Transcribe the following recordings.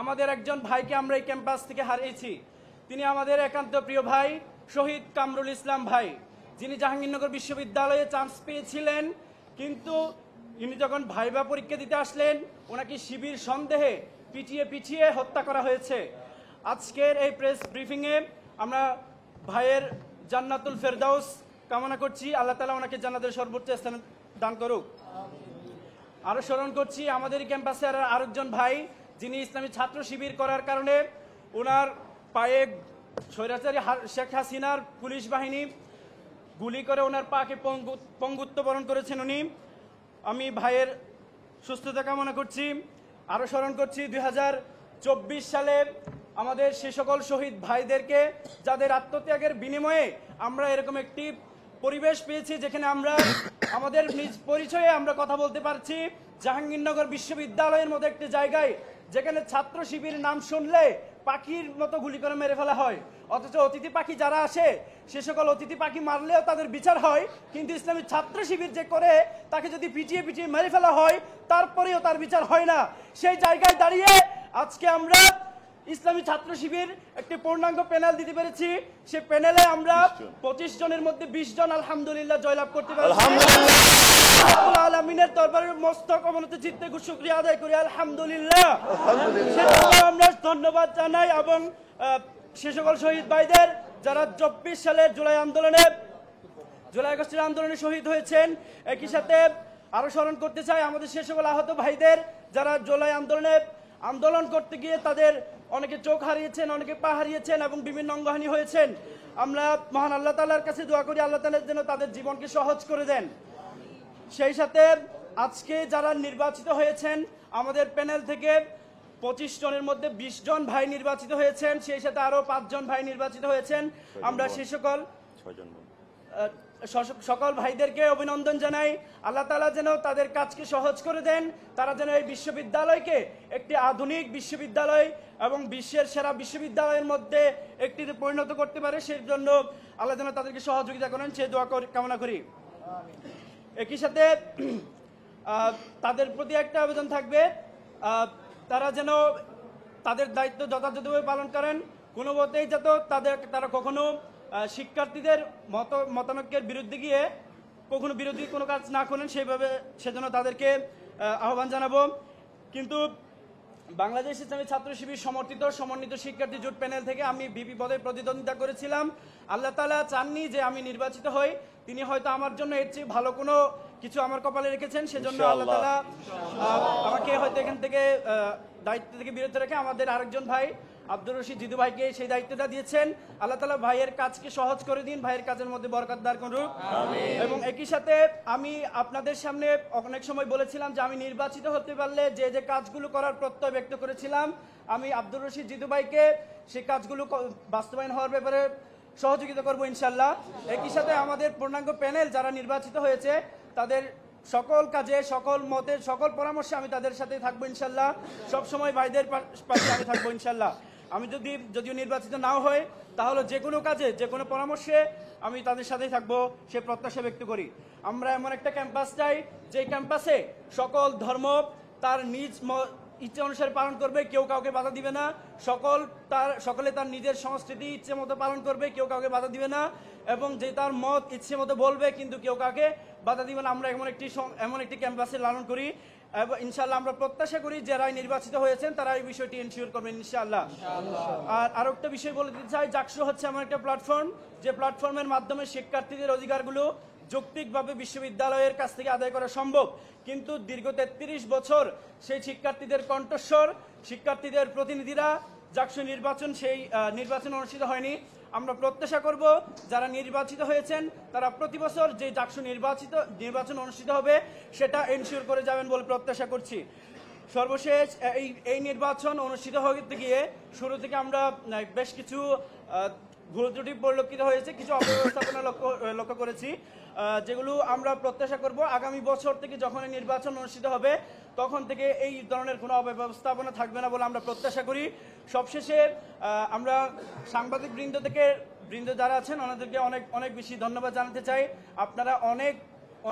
আমাদের একজন ভাইকে আমরা এই ক্যাম্পাস থেকে হারিয়েছি। তিনি আমাদের একান্ত প্রিয় ভাই শহীদ কামরুল ইসলাম ভাই, যিনি জাহাঙ্গীরনগর বিশ্ববিদ্যালয়ে চান্স পেয়েছিলেন, কিন্তু ইনি যখন ভাইবা পরীক্ষা দিতে আসলেন ওনাকে শিবির সন্দেহে পিটিয়ে হত্যা করা হয়েছে। আজকের এই প্রেস ব্রিফিংয়ে আমরা ভাইয়ের জান্নাতুল ফেরদাউস কামনা করছি, আল্লাহ তাআলা ওনাকে জান্নাতের সর্বোচ্চ স্থান দান করুক। আরো স্মরণ করছি আমাদের ক্যাম্পাসে আরেকজন ভাই যিনি ইসলামী ছাত্র শিবির করার কারণে ওনার পায়ে স্বৈরাচারী শেখ হাসিনার পুলিশ বাহিনী গুলি করে ওনার পাকে পঙ্গুত্ব বরণ করেছেন উনি। আমি ভাইয়ের সুস্থতা কামনা করছি। আরো স্মরণ করছি 2024 সালে আমাদের সে সকল শহীদ ভাইদেরকে যাদের আত্মত্যাগের বিনিময়ে আমরা এরকম একটি পরিবেশ পেয়েছি যেখানে আমরা আমাদের নিজ পরিচয়ে আমরা কথা বলতে পারছি। জাহাঙ্গীরনগর বিশ্ববিদ্যালয়ের মতো একটি জায়গায় যেখানে ছাত্র শিবির নাম শুনলে পাখির মতো গুলি করে মেরে ফেলা হয়, অথচ অতিথি পাখি যারা আসে সে সকল অতিথি পাখি মারলেও তাদের বিচার হয়, কিন্তু ইসলামী ছাত্র শিবির যে করে তাকে যদি পিটিয়ে মেরে ফেলা হয় তারপরেও তার বিচার হয় না। সেই জায়গায় দাঁড়িয়ে আজকে আমরা ইসলামী ছাত্র শিবির একটি পূর্ণাঙ্গ প্যানেল দিতে পেরেছি। সে প্যানেলে আমরা 25 জনের মধ্যে 20 জন আলহামদুলিল্লাহ জয়লাভ করতে পেরেছি। আল্লাহুল আলামিনের দরবারে মস্তক অবনত চিত্তে শুকরিয়া আদায় করি আলহামদুলিল্লাহ। সেজন্য আমরা ধন্যবাদ জানাই এবং সে সকল শহীদ ভাইদের যারা 24 সালের জুলাই আগস্টের আন্দোলনে শহীদ হয়েছেন। একই সাথে আরো স্মরণ করতে চাই আমাদের সে সকল আহত ভাইদের যারা জুলাই আন্দোলন করতে গিয়ে তাদের অনেকে চোখ হারিয়েছেন, অনেকে পা হারিয়েছেন এবং বিভিন্ন অঙ্গহানি হয়েছেন। আমরা মহান আল্লাহ তাআলার কাছে দোয়া করি আল্লাহ তাআলা যেন তাদের জীবনকে সহজ করে দেন। সেই সাথে আজকে যারা নির্বাচিত হয়েছেন আমাদের প্যানেল থেকে 25 জনের মধ্যে 20 জন ভাই নির্বাচিত হয়েছেন, সেই সাথে আরো 5 জন ভাই নির্বাচিত হয়েছেন। আমরা সেই সকল ভাইদেরকে অভিনন্দন জানাই। আল্লাহ তাআলা যেন তাদের কাজকে সহজ করে দেন, তারা যেন এই বিশ্ববিদ্যালয়কে একটি আধুনিক বিশ্ববিদ্যালয় এবং বিশ্বের সেরা বিশ্ববিদ্যালয়ের মধ্যে একটি পরিণত করতে পারে, সেই জন্য আল্লাহ যেন তাদেরকে সহযোগিতা করেন সে দোয়া কামনা করি। একই সাথে তাদের প্রতি একটা আবেদন থাকবে, তারা যেন তাদের দায়িত্ব যথাযথভাবে পালন করেন, কোনো মতেই যাতে তারা কখনো শিক্ষার্থীদের মতানৈক্যের বিরুদ্ধে গিয়ে কখনো বিরোধী কোনো কাজ না করেন, সেজন্য তাদেরকে আহ্বান জানাবো। কিন্তু বাংলাদেশ ইসলামী ছাত্র শিবির সমন্বিত শিক্ষার্থী জোট প্যানেল থেকে আমি ভিপি পদে প্রতিদ্বন্দ্বিতা করেছিলাম। আল্লাহ তাআলা চাননি যে আমি নির্বাচিত হই, তিনি হয়তো আমার জন্য এর চেয়ে ভালো কোনো কিছু আমার কপালে রেখেছেন, সেজন্য আল্লাহ তাআলা আমাকে হয়তো এখান থেকে দায়িত্ব থেকে বিরত রেখে আমাদের আরেকজন ভাই আব্দুর রশিদ জিদু ভাইকে সেই দায়িত্বটা দিয়েছেন। আল্লাহ তাআলা ভাইয়ের কাজকে সহজ করে দিন, ভাইয়ের কাজের মধ্যে বরকত দান করুন। এবং একই সাথে আমি আপনাদের সামনে অনেক সময় বলেছিলাম যে আমি নির্বাচিত হতে পারলে যে কাজগুলো করার প্রত্যয় ব্যক্ত করেছিলাম, আমি আব্দুর রশিদ জিদু ভাইকে সেই কাজগুলো বাস্তবায়ন হওয়ার ব্যাপারে সহযোগিতা করবো ইনশাল্লাহ। একই সাথে আমাদের পূর্ণাঙ্গ প্যানেল যারা নির্বাচিত হয়েছে তাদের সকল কাজে, সকল মতের, সকল পরামর্শে আমি তাদের সাথে থাকবো ইনশাল্লাহ। সবসময় ভাইদের পাশে আমি থাকবো ইনশাল্লাহ। আমি যদিও নির্বাচিত নাও হয় তাহলে যে কোনো কাজে, যে কোনো পরামর্শে আমি তাদের সাথেই থাকবো সে প্রত্যাশা ব্যক্ত করি। আমরা এমন একটা ক্যাম্পাস চাই যে ক্যাম্পাসে সকল ধর্ম তার নিজ ইচ্ছে অনুসারে পালন করবে, কেউ কাউকে বাধা দিবে না। সকলে তার নিজের সংস্কৃতি ইচ্ছে মতো পালন করবে, কেউ কাউকে বাধা দিবে না, এবং যে তার মত ইচ্ছে মতো বলবে কিন্তু কেউ কাউকে বাধা দিবে না। আমরা এমন একটি ক্যাম্পাসে লালন করি এবং ইনশাআল্লাহ আমরা প্রত্যাশা করি যারা নির্বাচিত হয়েছেন তারা এই বিষয়টি এনশিওর করবেন ইনশাআল্লাহ। আর আরেকটা বিষয় বলে দিতে চাই, জাকসু হচ্ছে এমন একটা প্ল্যাটফর্ম যে প্ল্যাটফর্মের মাধ্যমে শিক্ষার্থীদের অধিকারগুলো যৌক্তিকভাবে বিশ্ববিদ্যালয়ের কাছ থেকে আদায় করা সম্ভব, কিন্তু দীর্ঘ 33 বছর সেই শিক্ষার্থীদের কণ্ঠস্বর, শিক্ষার্থীদের প্রতিনিধিরা জাকসু সেই নির্বাচন অনুষ্ঠিত হয়নি। আমরা প্রত্যাশা করব যারা নির্বাচিত হয়েছেন তারা প্রতি বছর যে জাকসু নির্বাচন অনুষ্ঠিত হবে সেটা এনশিওর করে যাবেন বলে প্রত্যাশা করছি। সর্বশেষ এই নির্বাচন অনুষ্ঠিত হতে গিয়ে শুরু থেকে আমরা বেশ কিছু ভুল ত্রুটি পরিলক্ষিত হয়েছে, কিছু অব্যবস্থাপনা লক্ষ্য করেছি, যেগুলো আমরা প্রত্যাশা করব আগামী বছর থেকে যখন নির্বাচন অনুষ্ঠিত হবে তখন থেকে এই ধরনের কোনো অব্যবস্থাপনা থাকবে না বলে আমরা প্রত্যাশা করি। সবশেষে আমরা সাংবাদিক বৃন্দ যারা আছেন ওনাদেরকে অনেক অনেক বেশি ধন্যবাদ জানাতে চাই। আপনারা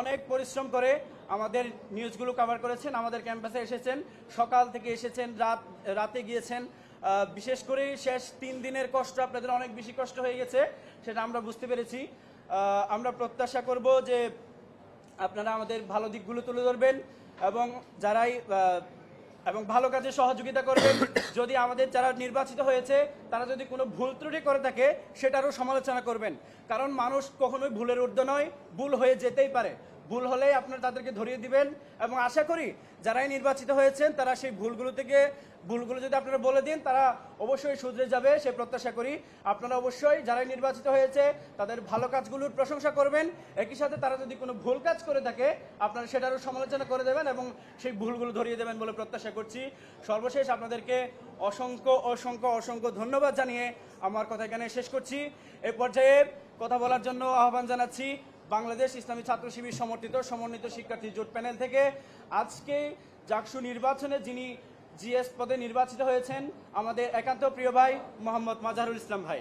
অনেক পরিশ্রম করে আমাদের নিউজগুলো কভার করেছেন, আমাদের ক্যাম্পাসে এসেছেন, সকাল থেকে এসেছেন, রাতে গিয়েছেন। বিশেষ করে শেষ 3 দিনের কষ্ট আপনাদের অনেক বেশি কষ্ট হয়ে গেছে, সেটা আমরা বুঝতে পেরেছি। আমরা প্রত্যাশা করব যে আপনারা আমাদের ভালো দিকগুলো তুলে ধরবেন এবং এবং ভালো কাজে সহযোগিতা করবেন। যদি আমাদের যারা নির্বাচিত হয়েছে তারা যদি কোনো ভুল ত্রুটি করে থাকে সেটারও সমালোচনা করবেন, কারণ মানুষ কখনোই ভুলের ঊর্ধ্বে নয়, ভুল হয়ে যেতেই পারে। ভুল হলেই আপনারা তাদেরকে ধরিয়ে দিবেন এবং আশা করি যারাই নির্বাচিত হয়েছেন তারা সেই ভুলগুলো যদি আপনারা বলে দিন তারা অবশ্যই শুধরে যাবে, সে প্রত্যাশা করি। আপনারা অবশ্যই যারাই নির্বাচিত হয়েছে তাদের ভালো কাজগুলোর প্রশংসা করবেন, একই সাথে তারা যদি কোনো ভুল কাজ করে থাকে আপনারা সেটারও সমালোচনা করে দেবেন এবং সেই ভুলগুলো ধরিয়ে দেবেন বলে প্রত্যাশা করছি। সর্বশেষ আপনাদেরকে অসংখ্য অসংখ্য অসংখ্য ধন্যবাদ জানিয়ে আমার কথা এখানে শেষ করছি। এই পর্যায়ে কথা বলার জন্য আহ্বান জানাচ্ছি বাংলাদেশ ইসলামী ছাত্র শিবির সমন্বিত শিক্ষার্থী জোট প্যানেল থেকে আজকে জাকসু নির্বাচনে যিনি জিএস পদে নির্বাচিত হয়েছেন আমাদের একান্ত প্রিয় ভাই মোহাম্মদ মাজহারুল ইসলাম ভাই।